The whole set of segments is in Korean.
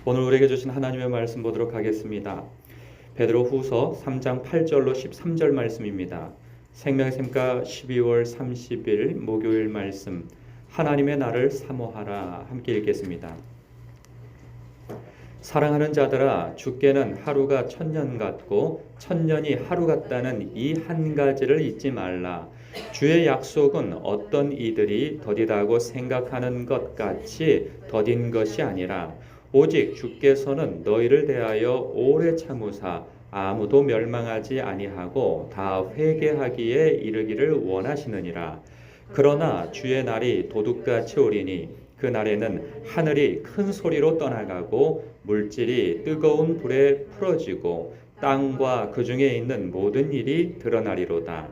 오늘 우리에게 주신 하나님의 말씀 보도록 하겠습니다. 베드로후서 3장 8절로 13절 말씀입니다. 생명의 샘가 12월 30일 목요일 말씀, 하나님의 날을 사모하라. 함께 읽겠습니다. 사랑하는 자들아, 주께는 하루가 천년 같고 천년이 하루 같다는 이 한 가지를 잊지 말라. 주의 약속은 어떤 이들이 더디다고 생각하는 것 같이 더딘 것이 아니라 오직 주께서는 너희를 대하여 오래 참으사 아무도 멸망하지 아니하고 다 회개하기에 이르기를 원하시느니라. 그러나 주의 날이 도둑같이 오리니 그 날에는 하늘이 큰 소리로 떠나가고 물질이 뜨거운 불에 풀어지고 땅과 그 중에 있는 모든 일이 드러나리로다.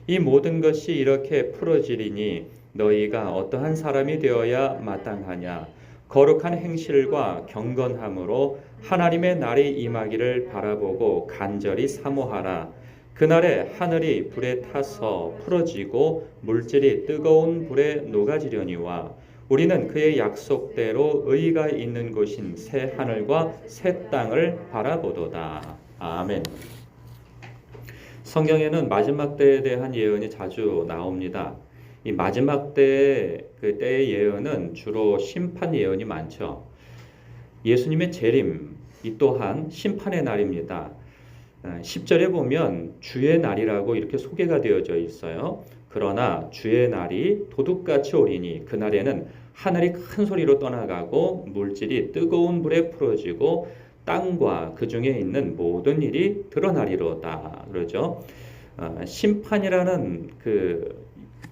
이 모든 것이 이렇게 풀어지리니 너희가 어떠한 사람이 되어야 마땅하냐. 거룩한 행실과 경건함으로 하나님의 날이 임하기를 바라보고 간절히 사모하라. 그날에 하늘이 불에 타서 풀어지고 물질이 뜨거운 불에 녹아지려니와 우리는 그의 약속대로 의가 있는 곳인 새 하늘과 새 땅을 바라보도다. 아멘. 성경에는 마지막 때에 대한 예언이 자주 나옵니다. 이 마지막 때의 예언은 주로 심판 예언이 많죠. 예수님의 재림, 이 또한 심판의 날입니다. 10절에 보면 주의 날이라고 이렇게 소개가 되어져 있어요. 그러나 주의 날이 도둑같이 오리니 그날에는 하늘이 큰 소리로 떠나가고 물질이 뜨거운 불에 풀어지고 땅과 그 중에 있는 모든 일이 드러나리로다. 그러죠. 심판이라는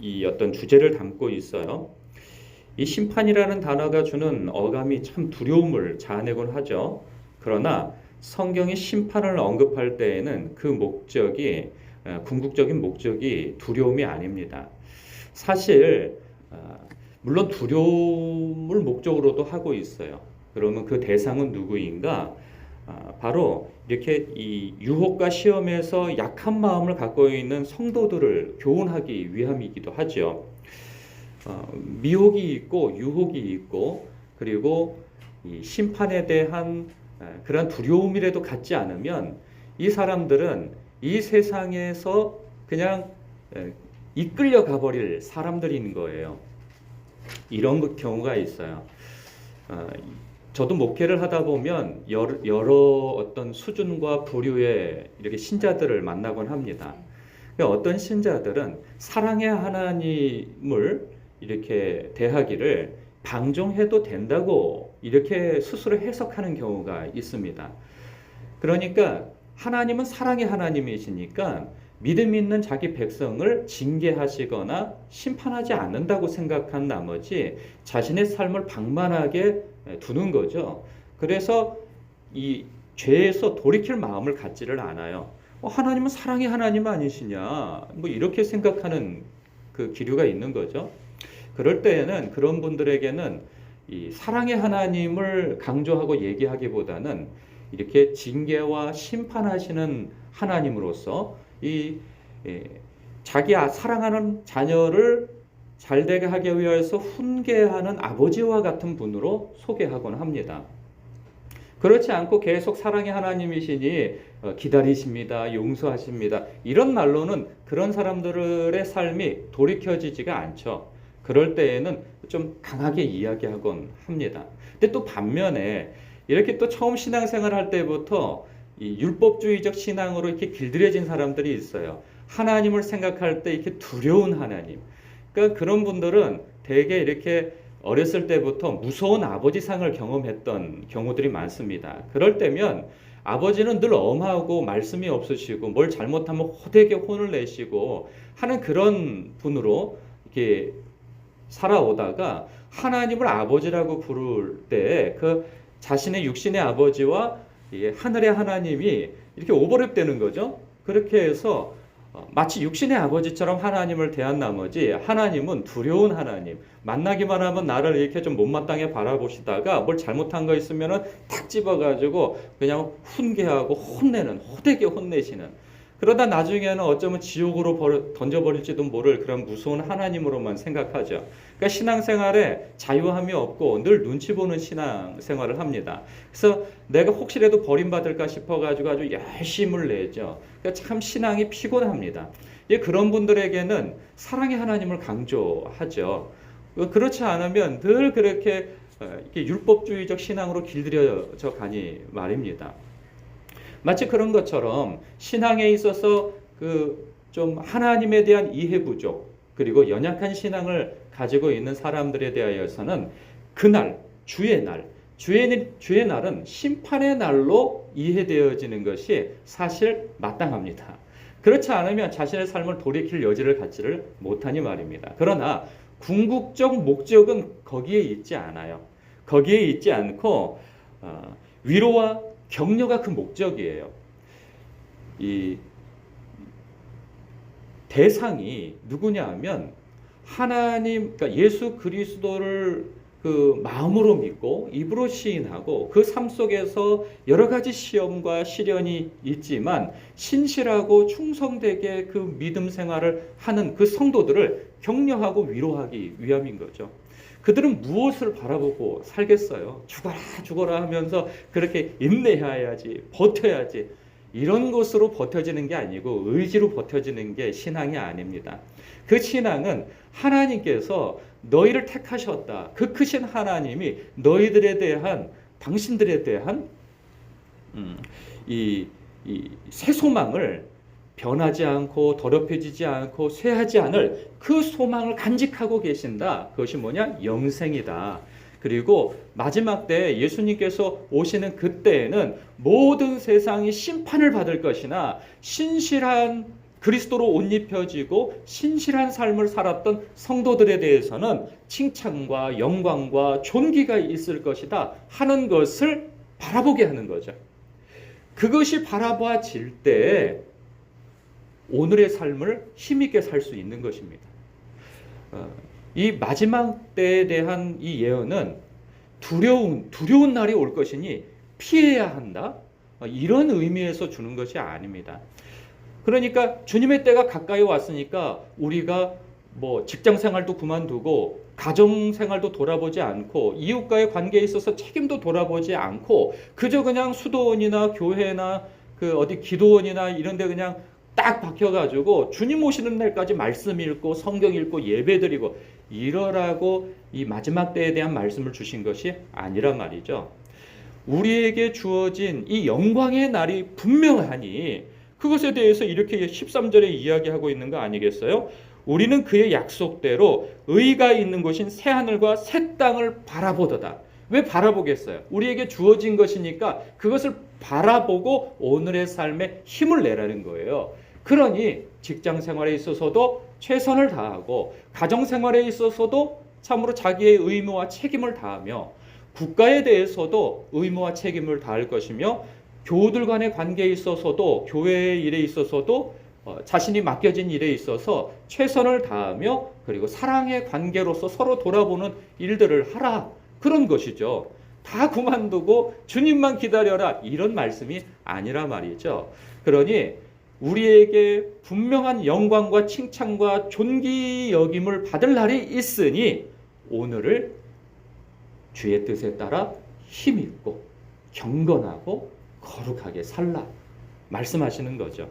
이 어떤 주제를 담고 있어요. 이 심판이라는 단어가 주는 어감이 참 두려움을 자아내곤 하죠. 그러나 성경이 심판을 언급할 때에는 그 목적이 궁극적인 목적이 두려움이 아닙니다. 사실 물론 두려움을 목적으로도 하고 있어요. 그러면 그 대상은 누구인가? 바로 이렇게 이 유혹과 시험에서 약한 마음을 갖고 있는 성도들을 교훈하기 위함이기도 하죠. 미혹이 있고 유혹이 있고 그리고 이 심판에 대한 그런 두려움이라도 갖지 않으면 이 사람들은 이 세상에서 그냥 이끌려 가버릴 사람들인 거예요. 이런 경우가 있어요. 저도 목회를 하다 보면 여러 어떤 수준과 부류의 이렇게 신자들을 만나곤 합니다. 어떤 신자들은 사랑의 하나님을 이렇게 대하기를 방종해도 된다고 이렇게 스스로 해석하는 경우가 있습니다. 그러니까 하나님은 사랑의 하나님이시니까 믿음 있는 자기 백성을 징계하시거나 심판하지 않는다고 생각한 나머지 자신의 삶을 방만하게 두는 거죠. 그래서 이 죄에서 돌이킬 마음을 갖지를 않아요. 하나님은 사랑의 하나님 아니시냐? 뭐 이렇게 생각하는 그 기류가 있는 거죠. 그럴 때에는 그런 분들에게는 이 사랑의 하나님을 강조하고 얘기하기보다는 이렇게 징계와 심판하시는 하나님으로서 자기 사랑하는 자녀를 잘되게 하기 위해서 훈계하는 아버지와 같은 분으로 소개하곤 합니다. 그렇지 않고 계속 사랑의 하나님이시니 기다리십니다, 용서하십니다. 이런 말로는 그런 사람들의 삶이 돌이켜지지가 않죠. 그럴 때에는 좀 강하게 이야기하곤 합니다. 근데 또 반면에 이렇게 또 처음 신앙생활 할 때부터 이 율법주의적 신앙으로 이렇게 길들여진 사람들이 있어요. 하나님을 생각할 때 이렇게 두려운 하나님. 그러니까 그런 분들은 대개 이렇게 어렸을 때부터 무서운 아버지상을 경험했던 경우들이 많습니다. 그럴 때면 아버지는 늘 엄하고 말씀이 없으시고 뭘 잘못하면 호되게 혼을 내시고 하는 그런 분으로 이렇게 살아오다가 하나님을 아버지라고 부를 때 그 자신의 육신의 아버지와 하늘의 하나님이 이렇게 오버랩되는 거죠. 그렇게 해서 마치 육신의 아버지처럼 하나님을 대한 나머지 하나님은 두려운 하나님, 만나기만 하면 나를 이렇게 좀 못마땅해 바라보시다가 뭘 잘못한 거 있으면은 탁 집어가지고 그냥 훈계하고 혼내는, 호되게 혼내시는 그러다 나중에는 어쩌면 지옥으로 던져버릴지도 모를 그런 무서운 하나님으로만 생각하죠. 그러니까 신앙생활에 자유함이 없고 늘 눈치 보는 신앙생활을 합니다. 그래서 내가 혹시라도 버림받을까 싶어가지고 아주 열심을 내죠. 그러니까 참 신앙이 피곤합니다. 그런 분들에게는 사랑의 하나님을 강조하죠. 그렇지 않으면 늘 그렇게 이렇게 율법주의적 신앙으로 길들여져 가니 말입니다. 마치 그런 것처럼 신앙에 있어서 좀 하나님에 대한 이해 부족 그리고 연약한 신앙을 가지고 있는 사람들에 대하여서는 그날 주의 날은 심판의 날로 이해되어지는 것이 사실 마땅합니다. 그렇지 않으면 자신의 삶을 돌이킬 여지를 갖지를 못하니 말입니다. 그러나 궁극적 목적은 거기에 있지 않아요. 거기에 있지 않고 위로와 격려가 그 목적이에요. 이 대상이 누구냐 하면 하나님, 그러니까 예수 그리스도를 그 마음으로 믿고 입으로 시인하고 그 삶 속에서 여러 가지 시험과 시련이 있지만 신실하고 충성되게 그 믿음 생활을 하는 그 성도들을 격려하고 위로하기 위함인 거죠. 그들은 무엇을 바라보고 살겠어요? 죽어라 하면서 그렇게 인내해야지, 버텨야지. 이런 것으로 버텨지는 게 아니고 의지로 버텨지는 게 신앙이 아닙니다. 그 신앙은 하나님께서 너희를 택하셨다. 그 크신 하나님이 너희들에 대한, 당신들에 대한 이 새 소망을 변하지 않고 더럽혀지지 않고 쇠하지 않을 그 소망을 간직하고 계신다. 그것이 뭐냐? 영생이다. 그리고 마지막 때 예수님께서 오시는 그때에는 모든 세상이 심판을 받을 것이나 신실한 그리스도로 옷 입혀지고 신실한 삶을 살았던 성도들에 대해서는 칭찬과 영광과 존귀가 있을 것이다 하는 것을 바라보게 하는 거죠. 그것이 바라봐질 때 오늘의 삶을 힘있게 살 수 있는 것입니다. 이 마지막 때에 대한 이 예언은 두려운 날이 올 것이니 피해야 한다. 이런 의미에서 주는 것이 아닙니다. 그러니까 주님의 때가 가까이 왔으니까 우리가 뭐 직장 생활도 그만두고 가정 생활도 돌아보지 않고 이웃과의 관계에 있어서 책임도 돌아보지 않고 그저 그냥 수도원이나 교회나 그 어디 기도원이나 이런 데 그냥 딱 박혀가지고 주님 오시는 날까지 말씀 읽고 성경 읽고 예배 드리고 이러라고 이 마지막 때에 대한 말씀을 주신 것이 아니라 말이죠. 우리에게 주어진 이 영광의 날이 분명하니 그것에 대해서 이렇게 13절에 이야기하고 있는 거 아니겠어요? 우리는 그의 약속대로 의가 있는 곳인 새하늘과 새 땅을 바라보도다. 왜 바라보겠어요? 우리에게 주어진 것이니까 그것을 바라보고 오늘의 삶에 힘을 내라는 거예요. 그러니 직장 생활에 있어서도 최선을 다하고 가정 생활에 있어서도 참으로 자기의 의무와 책임을 다하며 국가에 대해서도 의무와 책임을 다할 것이며 교우들 간의 관계에 있어서도 교회의 일에 있어서도 자신이 맡겨진 일에 있어서 최선을 다하며 그리고 사랑의 관계로서 서로 돌아보는 일들을 하라. 그런 것이죠. 다 그만두고 주님만 기다려라. 이런 말씀이 아니라 말이죠. 그러니 우리에게 분명한 영광과 칭찬과 존귀 여김을 받을 날이 있으니 오늘을 주의 뜻에 따라 힘있고 경건하고 거룩하게 살라 말씀하시는 거죠.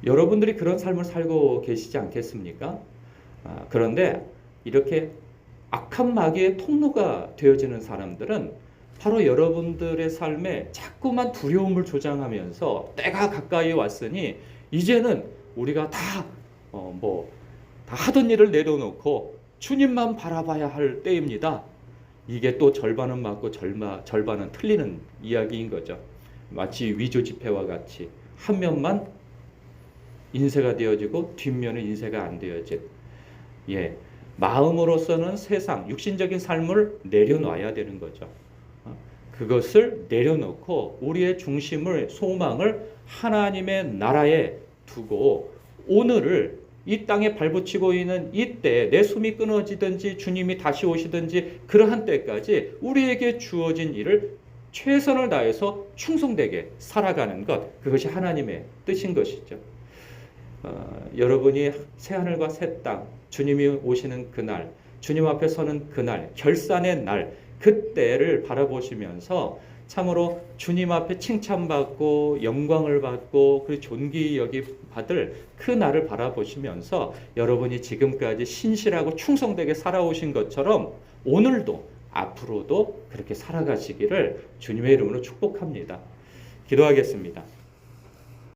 여러분들이 그런 삶을 살고 계시지 않겠습니까? 그런데 이렇게 악한 마귀의 통로가 되어지는 사람들은 바로 여러분들의 삶에 자꾸만 두려움을 조장하면서 때가 가까이 왔으니 이제는 우리가 다 하던 일을 내려놓고 주님만 바라봐야 할 때입니다. 이게 또 절반은 맞고 절반은 틀리는 이야기인 거죠. 마치 위조 지폐와 같이 한 면만 인쇄가 되어지고 뒷면은 인쇄가 안 되어진. 마음으로서는 세상, 육신적인 삶을 내려놔야 되는 거죠. 그것을 내려놓고 우리의 중심을, 소망을 하나님의 나라에 두고 오늘을 이 땅에 발붙이고 있는 이때 내 숨이 끊어지든지 주님이 다시 오시든지 그러한 때까지 우리에게 주어진 일을 최선을 다해서 충성되게 살아가는 것, 그것이 하나님의 뜻인 것이죠. 여러분이 새하늘과 새 땅, 주님이 오시는 그날, 주님 앞에 서는 그날, 결산의 날, 그때를 바라보시면서 참으로 주님 앞에 칭찬받고 영광을 받고 그 존귀 여기 받을 그 날을 바라보시면서 여러분이 지금까지 신실하고 충성되게 살아오신 것처럼 오늘도 앞으로도 그렇게 살아가시기를 주님의 이름으로 축복합니다. 기도하겠습니다.